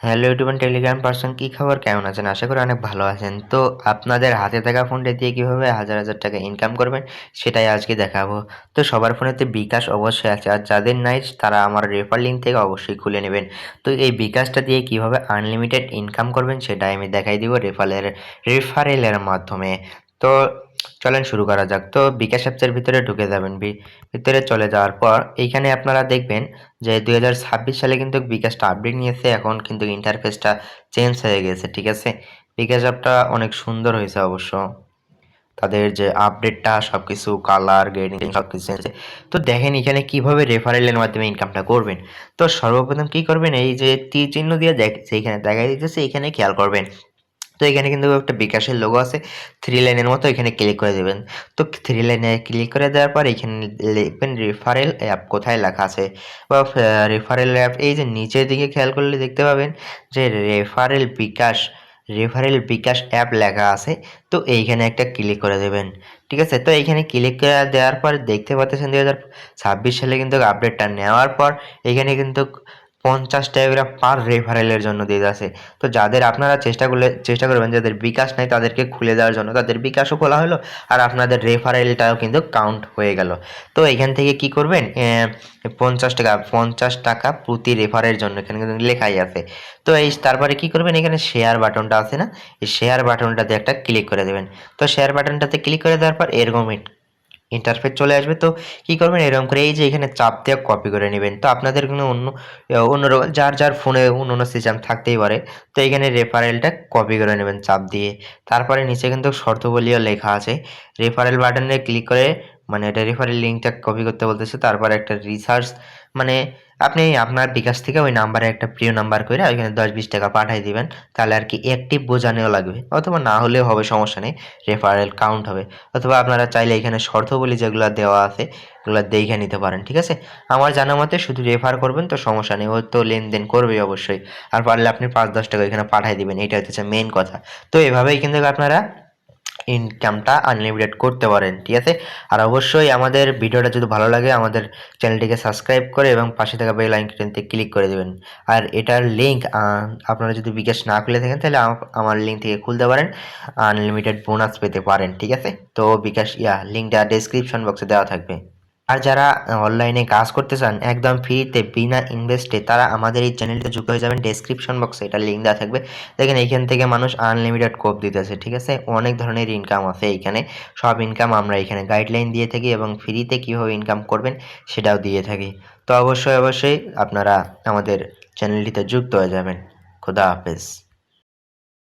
Hello YouTube and Telegram person, কি খবর? কেমন আছেন? আশা করি অনেক ভালো আছেন। তো আপনাদের হাতে থাকা ফোনটা দিয়ে কিভাবে হাজার হাজার টাকা ইনকাম করবেন সেটাই আজকে দেখাবো। তো সবার ফোনেতে বিকাশ অবশ্যই আছে, আর যাদের নাই তারা আমার রেফার লিঙ্ক থেকে অবশ্যই খুলে নেবেন। তো এই বিকাশটা দিয়ে কিভাবে আনলিমিটেড ইনকাম করবেন সেটাই আমি দেখাই দিব রেফারেলের মাধ্যমে। তো চলেন শুরু করা যাক। তো বিকাশ অ্যাপসের ভিতরে ঢুকে যাবেন। ভিতরে চলে যাওয়ার পর এইখানে আপনারা দেখবেন যে 2026 সালে কিন্তু বিকাশটা আপডেট নিয়েছে। এখন কিন্তু ইন্টারফেসটা চেঞ্জ হয়ে গেছে, ঠিক আছে? বিকাশ অ্যাপটা অনেক সুন্দর হয়েছে অবশ্য। তাদের যে আপডেটটা সবকিছু কালার গ্রেডিং সবকিছু চেঞ্জ। তো দেখেন এখানে কিভাবে রেফারেলের মাধ্যমে ইনকামটা করবেন। তো সর্বপ্রথম কি করবেন, এই যে তীর চিহ্ন দিয়ে যেখানে দেখা দিতেছে এখানে খেয়াল করবেন। তো এখানে কিন্তু একটা বিকাশের লোগো আছে, 3 লাইনের মতো, এখানে ক্লিক করে দেবেন। তো 3 লাইনে ক্লিক করে দেওয়ার পর এখানে লিখবেন রেফারেল অ্যাপ, কোথায় লেখা আছে বা রেফারেল অ্যাপ, এই যে নিচের দিকে খেয়াল করলে দেখতে পাবেন যে রেফারেল বিকাশ অ্যাপ লেখা আছে। তো এইখানে একটা ক্লিক করে দেবেন, ঠিক আছে? তো এইখানে ক্লিক করে দেওয়ার পর দেখতে পাচ্ছেন 2026 সালে কিন্তু আপডেটটা নেওয়ার পর এখানে কিন্তু 50 টাকা করে পার রেফারেলের জন্য দিয়ে আছে। তো যাদের আপনারা চেষ্টা করবেন যাদের বিকাশ নাই তাদেরকে খুলে দেওয়ার জন্য, তাদের বিকাশও খোলা হলো আর আপনাদের রেফারেলটাও কিন্তু কাউন্ট হয়ে গেল। তো এখান থেকে কি করবেন, 50 টাকা প্রতি রেফারের জন্য এখানে কিন্তু লেখাই আছে। তো তারপরে কি করবেন, এখানে শেয়ার বাটনটা আছে না, এই শেয়ার বাটনটাতে একটা ক্লিক করে দেবেন। তো শেয়ার বাটনটাতে ক্লিক করে দেওয়ার পর এরকম ইন্টারফেস চলে আসবে। তো কি করবেন, এরকম করে এই যে এখানে চাপ দিয়ে কপি করে নেবেন। তো আপনাদের কোনো অন্যরকম যার ফোনে অন্য সিস্টেম থাকতেই পারে। তো এখানে রেফারেলটা কপি করে নেবেন চাপ দিয়ে। তারপরে নিচে কিন্তু শর্তাবলীও লেখা আছে। রেফারেল বাটনে ক্লিক করে, মানে এটা রেফারেল লিঙ্কটা কপি করতে বলতেছে। তারপরে একটা রিসার্চ, মানে আপনি আপনার বিকাশ থেকে ওই নাম্বারে একটা প্রিয় নাম্বার করে ওইখানে 10-20 টাকা পাঠিয়ে দিবেন। তাহলে আর কি অ্যাক্টিভ বোঝানেও লাগবে, অথবা না হলেও হবে, সমস্যা নেই, রেফারেল কাউন্ট হবে। অথবা আপনারা চাইলে এখানে শর্তাবলী যেগুলো দেওয়া আছে এগুলো দেখে নিতে পারেন, ঠিক আছে? আমার জানা মতে শুধু রেফার করবেন তো সমস্যা নেই, ও তো লেনদেন করবেই অবশ্যই। আর পারলে আপনি 5-10 টাকা এখানে পাঠিয়ে দিবেন, এটা হচ্ছে মেইন কথা। তো এভাবেই কিন্তু আপনারা ইনকামটা আনলিমিটেড করতে পারেন, ঠিক আছে? আর অবশ্যই আমাদের ভিডিওটা যদি ভালো লাগে আমাদের চ্যানেলটিকে সাবস্ক্রাইব করে এবং পাশে থাকা বেল আইকনটিতে ক্লিক করে দেবেন। আর এটার লিঙ্ক আপনারা যদি বিকাশ না খুলে থাকেন তাহলে আমার লিঙ্ক থেকে খুলতে পারেন, আনলিমিটেড বোনাস পেতে পারেন, ঠিক আছে? তো বিকাশ লিঙ্কটা ডেসক্রিপশন বক্সে দেওয়া থাকবে। আর যারা অনলাইনে কাজ করতে চান একদম ফ্রিতে বিনা ইনভেস্টে, তারা আমাদের এই চ্যানেলটা যুক্ত হয়ে যাবেন। ডেসক্রিপশন বক্সে এটা লিঙ্ক দেওয়া থাকবে। দেখেন এইখান থেকে মানুষ আনলিমিটেড কোপ দিতেছে, ঠিক আছে? অনেক ধরনের ইনকাম আছে এইখানে। সব ইনকাম আমরা এখানে গাইডলাইন দিয়ে থাকি এবং ফ্রিতে কীভাবে ইনকাম করবেন সেটাও দিয়ে থাকি। তো অবশ্যই আপনারা আমাদের চ্যানেলটিতে যুক্ত হয়ে যাবেন। খোদা হাফেজ।